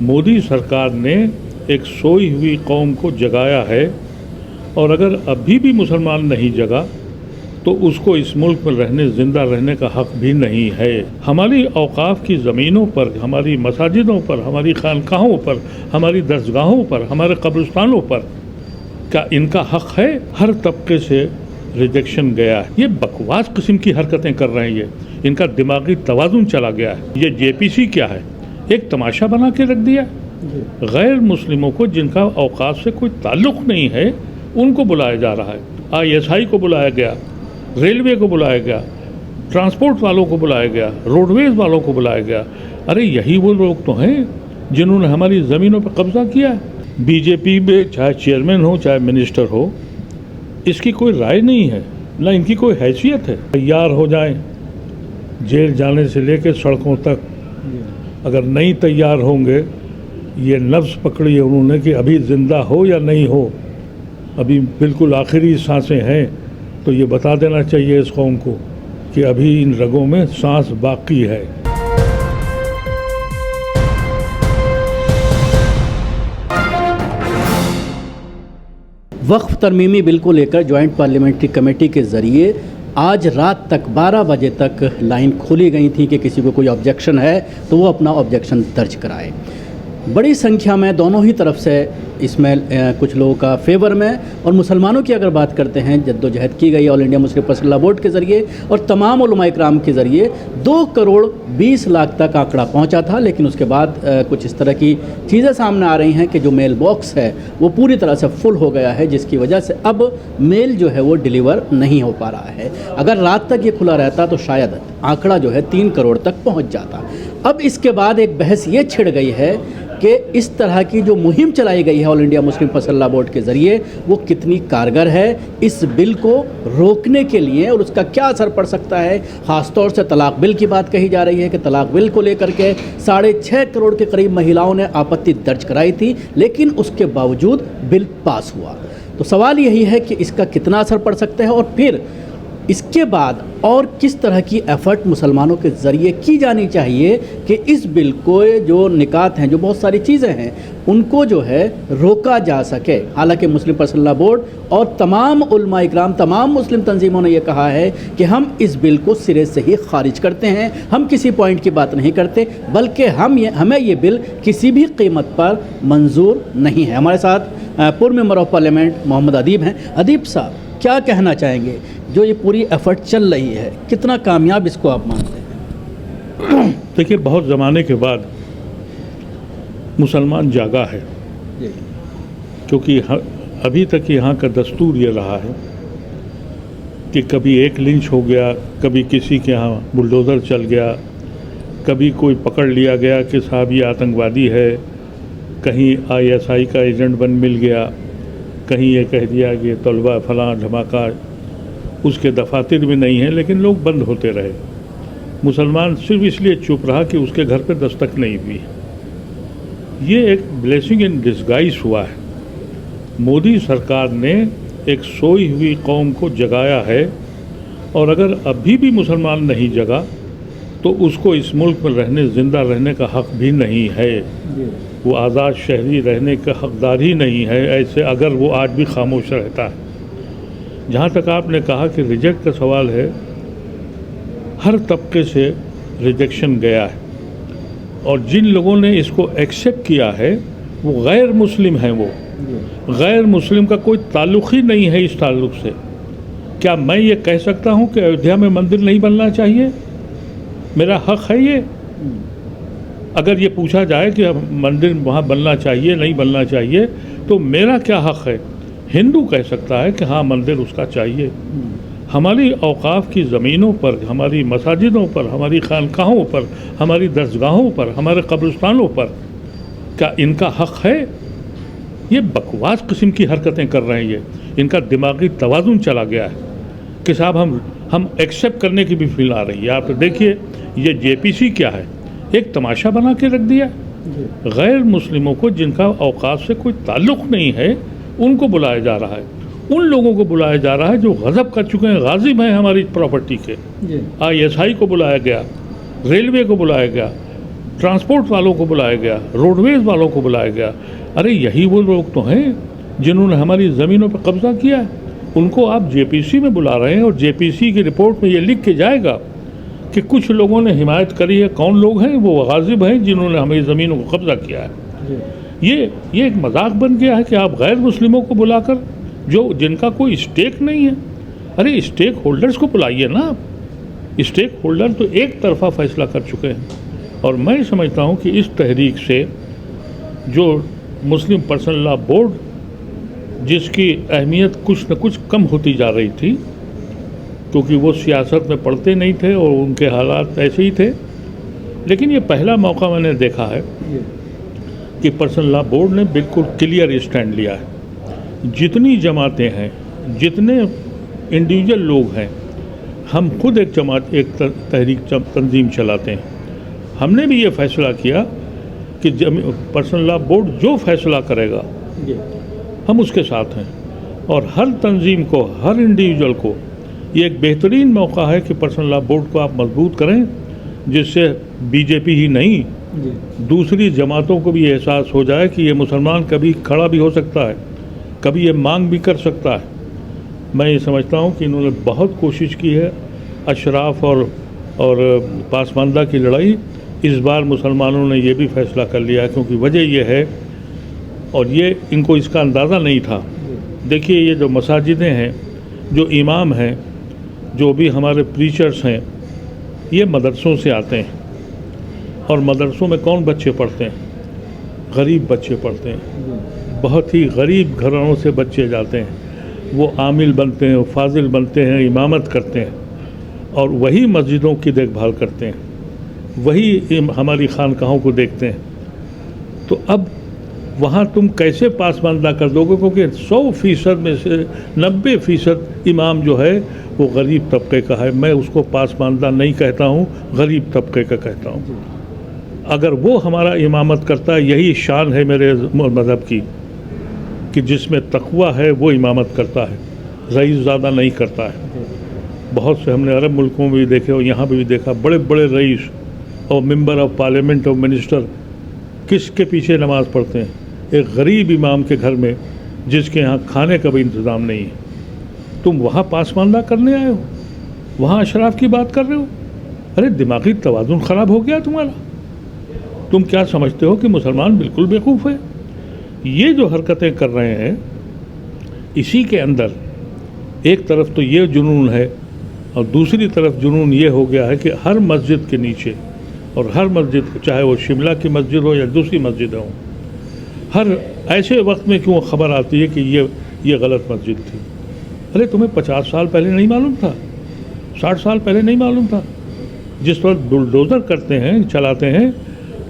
मोदी सरकार ने एक सोई हुई कौम को जगाया है और अगर अभी भी मुसलमान नहीं जगा तो उसको इस मुल्क में ज़िंदा रहने का हक भी नहीं है। हमारी औकाफ की ज़मीनों पर, हमारी मसाजिदों पर, हमारी खानकाहों पर, हमारी दरसगाहों पर, हमारे कब्रिस्तानों पर क्या इनका हक है? हर तबके से रिजेक्शन गया है। ये बकवास किस्म की हरकतें कर रहे हैं, ये इनका दिमागी तवाज़ुन चला गया है। ये जेपीसी क्या है? एक तमाशा बना के रख दिया। गैर मुस्लिमों को जिनका औकात से कोई ताल्लुक़ नहीं है उनको बुलाया जा रहा है। ISI को बुलाया गया, रेलवे को बुलाया गया, ट्रांसपोर्ट वालों को बुलाया गया, रोडवेज़ वालों को बुलाया गया। अरे यही वो लोग तो हैं जिन्होंने हमारी ज़मीनों पर कब्ज़ा किया है। बीजेपी में चाहे चेयरमैन हो चाहे मिनिस्टर हो, इसकी कोई राय नहीं है, ना इनकी कोई हैसियत है। तैयार हो जाएं, जेल जाने से लेकर सड़कों तक। अगर नहीं तैयार होंगे, ये नफ्स पकड़ी है उन्होंने कि अभी ज़िंदा हो या नहीं हो, अभी बिल्कुल आखिरी सांसें हैं, तो ये बता देना चाहिए इस कौम को कि अभी इन रगों में सांस बाकी है। वक्फ तरमीमी बिल को लेकर जॉइंट पार्लियामेंट्री कमेटी के ज़रिए आज रात तक 12 बजे तक लाइन खोली गई थी कि किसी को कोई ऑब्जेक्शन है तो वो अपना ऑब्जेक्शन दर्ज कराए। बड़ी संख्या में दोनों ही तरफ से इसमें कुछ लोगों का फेवर में और मुसलमानों की अगर बात करते हैं, जद्दोजहद की गई all India Muslim personal law board के ज़रिए और तमाम उलमा इकराम के ज़रिए 2 करोड़ 20 लाख तक आंकड़ा पहुंचा था। लेकिन उसके बाद कुछ इस तरह की चीज़ें सामने आ रही हैं कि जो मेल बॉक्स है वो पूरी तरह से फुल हो गया है, जिसकी वजह से अब मेल जो है वो डिलीवर नहीं हो पा रहा है। अगर रात तक ये खुला रहता तो शायद आंकड़ा जो है 3 करोड़ तक पहुँच जाता। अब इसके बाद एक बहस ये छिड़ गई है कि इस तरह की जो मुहिम चलाई गई है all India Muslim personal law board के ज़रिए वो कितनी कारगर है इस बिल को रोकने के लिए और उसका क्या असर पड़ सकता है। ख़ासतौर से तलाक बिल की बात कही जा रही है कि तलाक बिल को लेकर के 6.5 करोड़ के करीब महिलाओं ने आपत्ति दर्ज कराई थी, लेकिन उसके बावजूद बिल पास हुआ। तो सवाल यही है कि इसका कितना असर पड़ सकता है और फिर इसके बाद और किस तरह की एफ़र्ट मुसलमानों के ज़रिए की जानी चाहिए कि इस बिल को जो निकात हैं, जो बहुत सारी चीज़ें हैं, उनको जो है रोका जा सके। हालांकि मुस्लिम पर्सनल लॉ बोर्ड और तमाम उलमा इकराम, तमाम मुस्लिम तंजीमों ने यह कहा है कि हम इस बिल को सिरे से ही खारिज करते हैं, हम किसी पॉइंट की बात नहीं करते, बल्कि हमें ये बिल किसी भी कीमत पर मंजूर नहीं है। हमारे साथ पूर्व मेंबर ऑफ पार्लियामेंट मोहम्मद अदीब हैं। अदीब साहब, क्या कहना चाहेंगे? जो ये पूरी एफर्ट चल रही है, कितना कामयाब इसको आप मानते हैं? देखिए, बहुत ज़माने के बाद मुसलमान जागा है, क्योंकि अभी तक यहाँ का दस्तूर ये रहा है कि कभी एक लिंच हो गया, कभी किसी के यहाँ बुलडोज़र चल गया, कभी कोई पकड़ लिया गया कि साहब ये आतंकवादी है, कहीं ISI का एजेंट बन मिल गया, कहीं ये कह दिया कि तलबा फलां धमाका, उसके दफातर भी नहीं हैं, लेकिन लोग बंद होते रहे। मुसलमान सिर्फ इसलिए चुप रहा कि उसके घर पे दस्तक नहीं हुई। ये एक ब्लेसिंग इन डिस्गाइज हुआ है। मोदी सरकार ने एक सोई हुई कौम को जगाया है और अगर अभी भी मुसलमान नहीं जगा तो उसको इस मुल्क में ज़िंदा रहने का हक भी नहीं है। वो आज़ाद शहरी रहने का हकदार ही नहीं है, ऐसे अगर वो आज भी खामोश रहता है। जहाँ तक आपने कहा कि रिजेक्ट का सवाल है, हर तबके से रिजेक्शन गया है और जिन लोगों ने इसको एक्सेप्ट किया है वो गैर मुस्लिम हैं। वो गैर मुस्लिम का कोई ताल्लुक़ ही नहीं है इस ताल्लुक़ से। क्या मैं ये कह सकता हूँ कि अयोध्या में मंदिर नहीं बनना चाहिए? मेरा हक है ये। अगर ये पूछा जाए कि मंदिर वहाँ बनना चाहिए नहीं बनना चाहिए तो मेरा क्या हक है? हिंदू कह सकता है कि हाँ मंदिर उसका चाहिए। हमारी औकाफ की ज़मीनों पर, हमारी मसाजिदों पर, हमारी खानकाहों पर, हमारी दरसगाहों पर, हमारे कब्रिस्तानों पर क्या इनका हक है? ये बकवास किस्म की हरकतें कर रहे हैं, ये इनका दिमागी तवाज़ुन चला गया है कि साहब हम एक्सेप्ट करने की भी फील आ रही है। आप देखिए, ये जेपीसी क्या है? एक तमाशा बना के रख दिया। गैर मुस्लिमों को जिनका औकात से कोई ताल्लुक़ नहीं है उनको बुलाया जा रहा है। उन लोगों को बुलाया जा रहा है जो गज़ब कर चुके हैं, गाज़िब हैं हमारी प्रॉपर्टी के। ISI को बुलाया गया, रेलवे को बुलाया गया, ट्रांसपोर्ट वालों को बुलाया गया, रोडवेज वालों को बुलाया गया। अरे यही वो लोग तो हैं जिन्होंने हमारी ज़मीनों पर कब्जा किया है। उनको आप जेपीसी में बुला रहे हैं और जेपीसी की रिपोर्ट में ये लिख के जाएगा कि कुछ लोगों ने हिमायत करी है। कौन लोग हैं? वो गाजिब हैं जिन्होंने हमारी ज़मीनों को कब्जा किया है। ये एक मजाक बन गया है कि आप गैर मुस्लिमों को बुलाकर, जो जिनका कोई स्टेक नहीं है, अरे स्टेक होल्डर्स को बुलाइए ना। स्टेक होल्डर तो एक तरफा फैसला कर चुके हैं। और मैं समझता हूँ कि इस तहरीक से जो मुस्लिम पर्सनल लॉ बोर्ड, जिसकी अहमियत कुछ न कुछ कम होती जा रही थी, क्योंकि वो सियासत में पढ़ते नहीं थे और उनके हालात ऐसे ही थे, लेकिन ये पहला मौका मैंने देखा है कि पर्सनल लॉ बोर्ड ने बिल्कुल क्लियर स्टैंड लिया है। जितनी जमातें हैं, जितने इंडिविजुअल लोग हैं, हम खुद एक जमात, एक तहरीक तंजीम चलाते हैं। हमने भी ये फैसला किया कि पर्सनल लॉ बोर्ड जो फैसला करेगा हम उसके साथ हैं। और हर तंजीम को, हर इंडिविजुअल को ये एक बेहतरीन मौका है कि पर्सनल लॉ बोर्ड को आप मजबूत करें, जिससे बीजेपी ही नहीं, दूसरी जमातों को भी एहसास हो जाए कि ये मुसलमान कभी खड़ा भी हो सकता है, कभी ये मांग भी कर सकता है। मैं ये समझता हूँ कि इन्होंने बहुत कोशिश की है। अशराफ और पासमानदा की लड़ाई, इस बार मुसलमानों ने ये भी फैसला कर लिया, क्योंकि वजह ये है, और ये इनको इसका अंदाज़ा नहीं था। देखिए, ये जो मसाजिदें हैं, जो इमाम हैं, जो भी हमारे प्रीचर्स हैं, ये मदरसों से आते हैं। और मदरसों में कौन बच्चे पढ़ते हैं? गरीब बच्चे पढ़ते हैं। बहुत ही गरीब घरानों से बच्चे जाते हैं, वो आमिल बनते हैं, फाजिल बनते हैं, इमामत करते हैं, और वही मस्जिदों की देखभाल करते हैं, वही हमारी खानकाहों को देखते हैं। तो अब वहाँ तुम कैसे पासमानदा कर दोगे? क्योंकि 100% में से 90% इमाम जो है वो गरीब तबके का है। मैं उसको पासमानदा नहीं कहता हूँ, गरीब तबके का कहता हूँ। अगर वो हमारा इमामत करता है, यही शान है मेरे मज़हब की, कि जिसमें तक़वा है वो इमामत करता है, रईस ज़्यादा नहीं करता है। बहुत से हमने अरब मुल्कों में भी देखे और यहाँ पे भी देखा, बड़े बड़े रईस और मेंबर ऑफ पार्लियामेंट और मिनिस्टर किसके पीछे नमाज़ पढ़ते हैं? एक गरीब इमाम के घर में, जिसके यहाँ खाने का भी इंतज़ाम नहीं है। तुम वहाँ पासमानदा करने आए हो, वहाँ अशराफ की बात कर रहे हो? अरे दिमागी तवाज़ुन ख़राब हो गया तुम्हारा। तुम क्या समझते हो कि मुसलमान बिल्कुल बेवकूफ़ है? ये जो हरकतें कर रहे हैं, इसी के अंदर एक तरफ तो ये जुनून है, और दूसरी तरफ जुनून ये हो गया है कि हर मस्जिद के नीचे, और हर मस्जिद, चाहे वो शिमला की मस्जिद हो या दूसरी मस्जिद हो, हर ऐसे वक्त में क्यों खबर आती है कि ये गलत मस्जिद थी। अरे तुम्हें 50 साल पहले नहीं मालूम था? 60 साल पहले नहीं मालूम था? जिस वक्त बुलडोज़र करते हैं, चलाते हैं,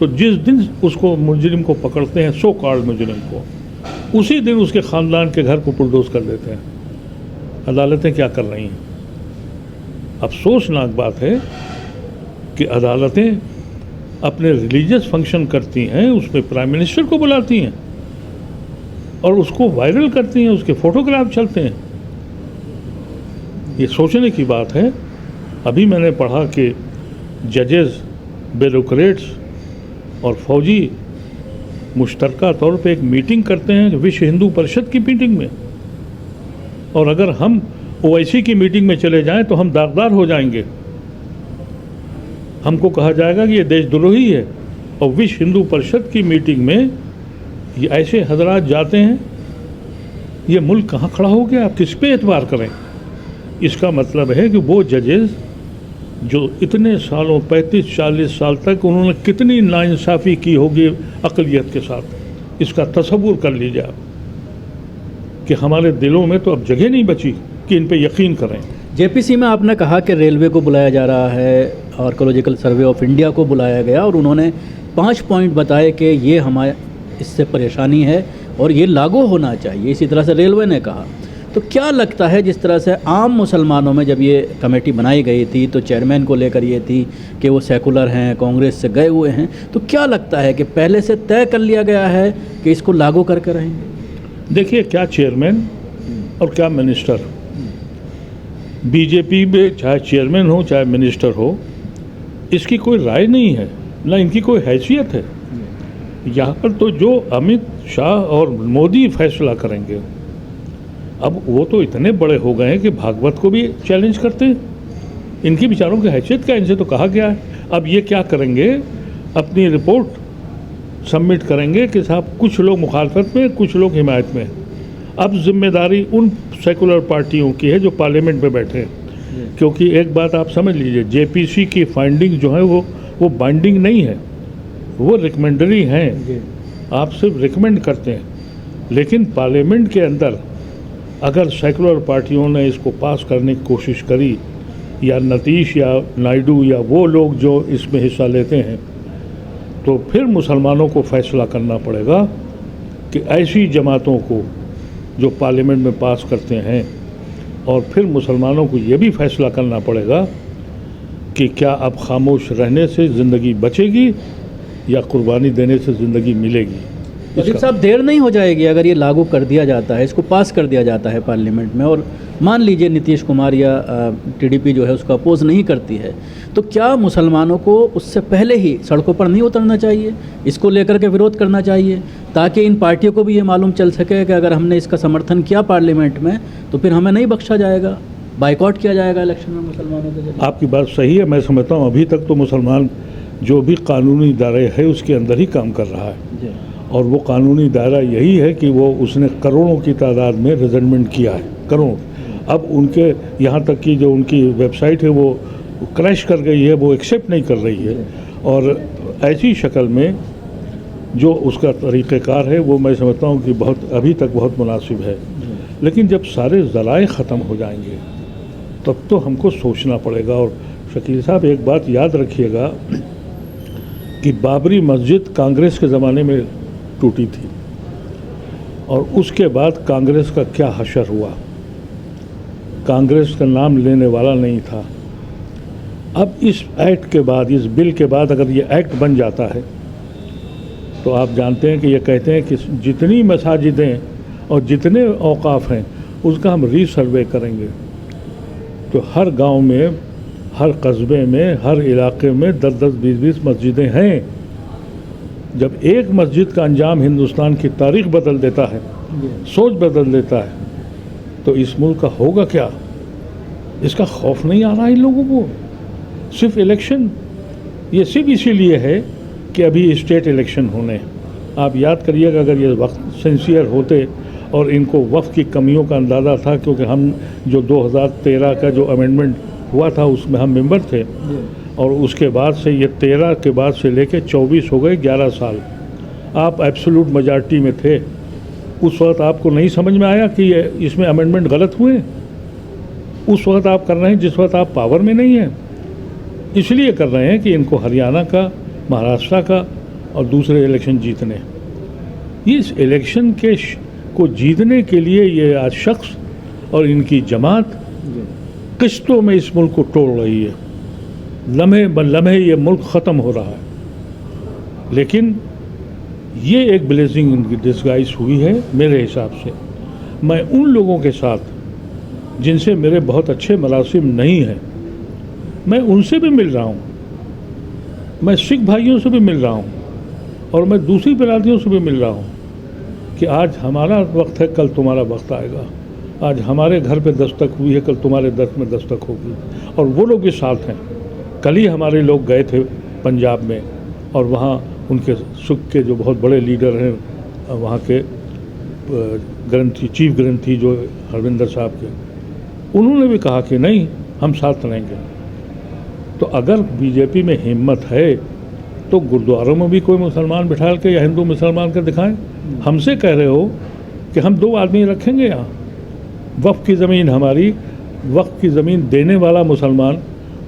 तो जिस दिन उसको मुजरिम को पकड़ते हैं, सो कॉल्ड मुजरिम को, उसी दिन उसके ख़ानदान के घर को बुलडोज़ कर देते हैं। अदालतें क्या कर रही हैं? अफसोसनाक बात है कि अदालतें अपने रिलीजियस फंक्शन करती हैं, उसमें प्राइम मिनिस्टर को बुलाती हैं और उसको वायरल करती हैं, उसके फ़ोटोग्राफ चलते हैं। ये सोचने की बात है। अभी मैंने पढ़ा कि जजेस, ब्यूरोक्रेट्स और फौजी मुश्तरका तौर पे एक मीटिंग करते हैं, विश्व हिंदू परिषद की मीटिंग में, और अगर हम ओवैसी की मीटिंग में चले जाएं तो हम दागदार हो जाएंगे। हमको कहा जाएगा कि ये देशद्रोही है। और विश्व हिंदू परिषद की मीटिंग में ये ऐसे हजरात जाते हैं, ये मुल्क कहाँ खड़ा हो गया? आप किस पे एतबार करें? इसका मतलब है कि वो जजेस जो इतने सालों, 35-40 साल तक, उन्होंने कितनी नाइंसाफ़ी की होगी अक़लियत के साथ, इसका तसव्वुर कर लीजिए आप, कि हमारे दिलों में तो अब जगह नहीं बची कि इन पे यकीन करें। जेपीसी में आपने कहा कि रेलवे को बुलाया जा रहा है, आर्कोलॉजिकल सर्वे ऑफ इंडिया को बुलाया गया, और उन्होंने 5 पॉइंट बताए कि ये हमारे इससे परेशानी है और ये लागू होना चाहिए, इसी तरह से रेलवे ने कहा। तो क्या लगता है, जिस तरह से आम मुसलमानों में जब ये कमेटी बनाई गई थी तो चेयरमैन को लेकर ये थी कि वो सेकुलर हैं, कांग्रेस से गए हुए हैं, तो क्या लगता है कि पहले से तय कर लिया गया है कि इसको लागू करके रहेंगे? देखिए, क्या चेयरमैन और क्या मिनिस्टर, बीजेपी में चाहे चेयरमैन हो चाहे मिनिस्टर हो, इसकी कोई राय नहीं है। ना इनकी कोई हैसियत है। यहाँ पर तो जो अमित शाह और मोदी फैसला करेंगे, अब वो तो इतने बड़े हो गए हैं कि भागवत को भी चैलेंज करते हैं। इनकी विचारों की हैसियत क्या, इनसे तो कहा गया है। अब ये क्या करेंगे, अपनी रिपोर्ट सबमिट करेंगे कि साहब कुछ लोग मुखालफत में, कुछ लोग हिमायत में। अब जिम्मेदारी उन सेकुलर पार्टियों की है जो पार्लियामेंट में बैठे हैं, क्योंकि एक बात आप समझ लीजिए, जेपीसी की फाइंडिंग जो है वो बाइंडिंग नहीं है, वो रिकमेंडरी हैं, आप सिर्फ रिकमेंड करते हैं। लेकिन पार्लियामेंट के अंदर अगर सेकुलर पार्टियों ने इसको पास करने की कोशिश करी, या नतीश या नायडू या वो लोग जो इसमें हिस्सा लेते हैं, तो फिर मुसलमानों को फैसला करना पड़ेगा कि ऐसी जमातों को जो पार्लियामेंट में पास करते हैं, और फिर मुसलमानों को ये भी फैसला करना पड़ेगा कि क्या अब खामोश रहने से ज़िंदगी बचेगी या कुर्बानी देने से ज़िंदगी मिलेगी। वजीर साहब, देर नहीं हो जाएगी अगर ये लागू कर दिया जाता है, इसको पास कर दिया जाता है पार्लियामेंट में, और मान लीजिए नीतीश कुमार या टीडीपी जो है उसको अपोज नहीं करती है, तो क्या मुसलमानों को उससे पहले ही सड़कों पर नहीं उतरना चाहिए, इसको लेकर के विरोध करना चाहिए, ताकि इन पार्टियों को भी ये मालूम चल सके कि अगर हमने इसका समर्थन किया पार्लियामेंट में तो फिर हमें नहीं बख्शा जाएगा, बाइकआउट किया जाएगा इलेक्शन में मुसलमानों के जरिए। आपकी बात सही है, मैं समझता हूँ अभी तक तो मुसलमान जो भी कानूनी दायरे है उसके अंदर ही काम कर रहा है, और वो कानूनी दायरा यही है कि वो उसने करोड़ों की तादाद में रिजल्टमेंट किया है, करोड़। अब उनके यहाँ तक कि जो उनकी वेबसाइट है वो क्रैश कर गई है, वो एक्सेप्ट नहीं कर रही है, और ऐसी शक्ल में जो उसका तरीक़ेकार है वो मैं समझता हूँ कि अभी तक बहुत मुनासिब है। लेकिन जब सारे ज़राए ख़त्म हो जाएंगे तब तो हमको सोचना पड़ेगा। और शकील साहब, एक बात याद रखिएगा कि बाबरी मस्जिद कांग्रेस के ज़माने में टूटी थी, और उसके बाद कांग्रेस का क्या हशर हुआ, कांग्रेस का नाम लेने वाला नहीं था। अब इस एक्ट के बाद, इस बिल के बाद अगर ये एक्ट बन जाता है तो आप जानते हैं कि ये कहते हैं कि जितनी मसाजिदें और जितने औकाफ हैं उसका हम रीसर्वे करेंगे। तो हर गांव में, हर कस्बे में, हर इलाके में 10-10, 20-20 मस्जिदें हैं। जब एक मस्जिद का अंजाम हिंदुस्तान की तारीख बदल देता है, सोच बदल देता है, तो इस मुल्क का होगा क्या। इसका खौफ नहीं आ रहा इन लोगों को। सिर्फ इलेक्शन, ये सिर्फ इसीलिए है कि अभी स्टेट इलेक्शन होने। आप याद करिएगा, अगर ये वक्त सिंसियर होते और इनको वफ़ की कमियों का अंदाज़ा था, क्योंकि हम जो 2013 का जो अमेंडमेंट हुआ था उसमें हम मेंबर थे, और उसके बाद से ये 13 के बाद से लेके 24 हो गए, 11 साल आप एब्सोल्यूट मेजॉरिटी में थे। उस वक्त आपको नहीं समझ में आया कि ये इसमें अमेंडमेंट गलत हुए। उस वक्त आप कर रहे हैं जिस वक्त आप पावर में नहीं हैं, इसलिए कर रहे हैं कि इनको हरियाणा का, महाराष्ट्र का और दूसरे इलेक्शन जीतने। इस इलेक्शन को जीतने के लिए ये आज शख्स और इनकी जमात किस्तों में इस मुल्क को तोड़ रही है। लम्हे ब लम्हे ये मुल्क ख़त्म हो रहा है। लेकिन ये एक ब्लेसिंग इनकी डिस्गाइज हुई है मेरे हिसाब से। मैं उन लोगों के साथ जिनसे मेरे बहुत अच्छे मरासिम नहीं हैं, मैं उनसे भी मिल रहा हूँ, मैं सिख भाइयों से भी मिल रहा हूँ, और मैं दूसरी बिरादरियों से भी मिल रहा हूँ कि आज हमारा वक्त है, कल तुम्हारा वक्त आएगा। आज हमारे घर पे दस्तक हुई है, कल तुम्हारे दर में दस्तक होगी। और वो लोग भी साथ हैं। कल ही हमारे लोग गए थे पंजाब में, और वहाँ उनके सुख के जो बहुत बड़े लीडर हैं वहाँ के ग्रंथी, चीफ ग्रंथी जो हरविंदर साहब के, उन्होंने भी कहा कि नहीं, हम साथ रहेंगे। तो अगर बीजेपी में हिम्मत है तो गुरुद्वारों में भी कोई मुसलमान बिठा के या हिंदू मुसलमान का दिखाएं। हमसे कह रहे हो कि हम 2 आदमी रखेंगे यहाँ, वक्फ की ज़मीन हमारी, वक्फ की ज़मीन देने वाला मुसलमान,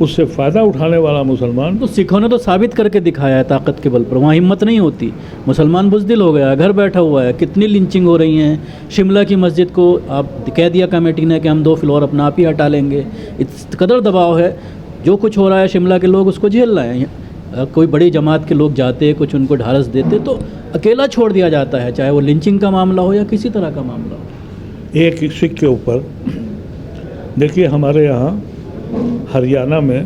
उससे फ़ायदा उठाने वाला मुसलमान। तो सिखों ने तो साबित करके दिखाया है ताकत के बल पर, वहाँ हिम्मत नहीं होती। मुसलमान बुज़दिल हो गया, घर बैठा हुआ है, कितनी लिंचिंग हो रही हैं। शिमला की मस्जिद को आप कह दिया कमेटी ने कि हम 2 फ्लोर अपना आप ही हटा लेंगे। इस कदर दबाव है, जो कुछ हो रहा है शिमला के लोग उसको झेल रहे हैं। कोई बड़ी जमात के लोग जाते, कुछ उनको ढारस देते तो अकेला छोड़ दिया जाता है, चाहे वो लिंचिंग का मामला हो या किसी तरह का मामला हो। एक सिख के ऊपर देखिए, हमारे यहाँ हरियाणा में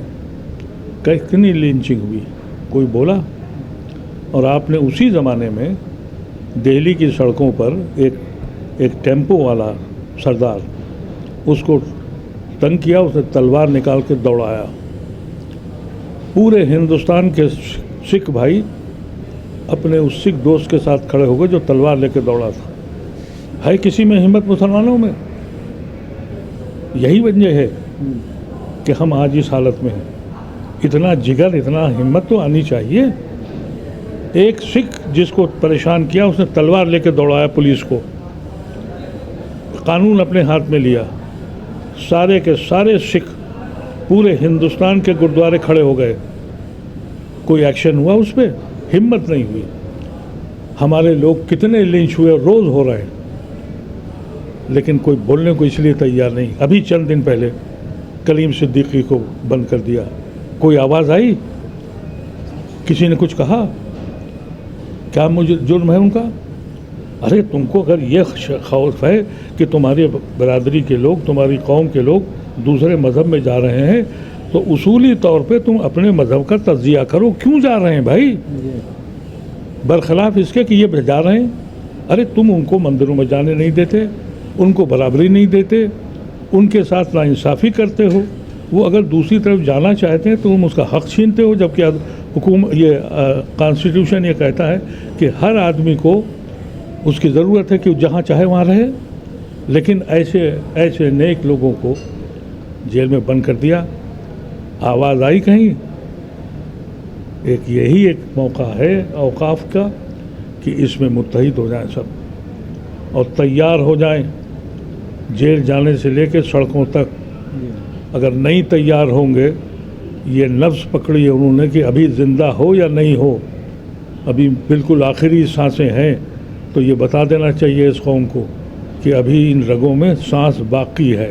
कितनी लिंचिंग हुई, कोई बोला? और आपने उसी ज़माने में दिल्ली की सड़कों पर एक टेम्पो वाला सरदार उसको तंग किया, उसने तलवार निकाल के दौड़ाया। पूरे हिंदुस्तान के सिख भाई अपने उस सिख दोस्त के साथ खड़े हो गए जो तलवार लेके दौड़ा था। है किसी में हिम्मत मुसलमानों में? यही वजह है कि हम आज इस हालत में हैं। इतना जिगर, इतना हिम्मत तो आनी चाहिए। एक सिख जिसको परेशान किया उसने तलवार लेके दौड़ाया पुलिस को, कानून अपने हाथ में लिया। सारे के सारे सिख पूरे हिंदुस्तान के गुरुद्वारे खड़े हो गए। कोई एक्शन हुआ उस पर? हिम्मत नहीं हुई। हमारे लोग कितने लिंच हुए, रोज़ हो रहे हैं, लेकिन कोई बोलने को इसलिए तैयार नहीं। अभी चंद दिन पहले कलीम सिद्दीकी को बंद कर दिया। कोई आवाज़ आई? किसी ने कुछ कहा? क्या मुझे जुर्म है उनका? अरे तुमको अगर ये खौफ है कि तुम्हारी बरादरी के लोग, तुम्हारी कौम के लोग दूसरे मज़हब में जा रहे हैं, तो उसूली तौर पे तुम अपने मज़हब का तज़किया करो। क्यों जा रहे हैं भाई? बरखिलाफ़ इसके कि ये जा रहे हैं। अरे तुम उनको मंदिरों में जाने नहीं देते, उनको बराबरी नहीं देते, उनके साथ नाइंसाफ़ी करते हो। वो अगर दूसरी तरफ जाना चाहते हैं तो तुम उसका हक़ छीनते हो, जबकि हुकूमत कॉन्स्टिट्यूशन ये कहता है कि हर आदमी को उसकी ज़रूरत है कि जहाँ चाहे वहाँ रहे। लेकिन ऐसे नेक लोगों को जेल में बंद कर दिया। आवाज़ आई कहीं? यही एक मौका है औकाफ का कि इसमें मुत्तहिद हो जाएं सब और तैयार हो जाएं। जेल जाने से लेकर सड़कों तक अगर नहीं तैयार होंगे, ये नफ्स पकड़ी है उन्होंने कि अभी ज़िंदा हो या नहीं हो, अभी बिल्कुल आखिरी सांसें हैं, तो ये बता देना चाहिए इस कौम को कि अभी इन रगों में सांस बाकी है।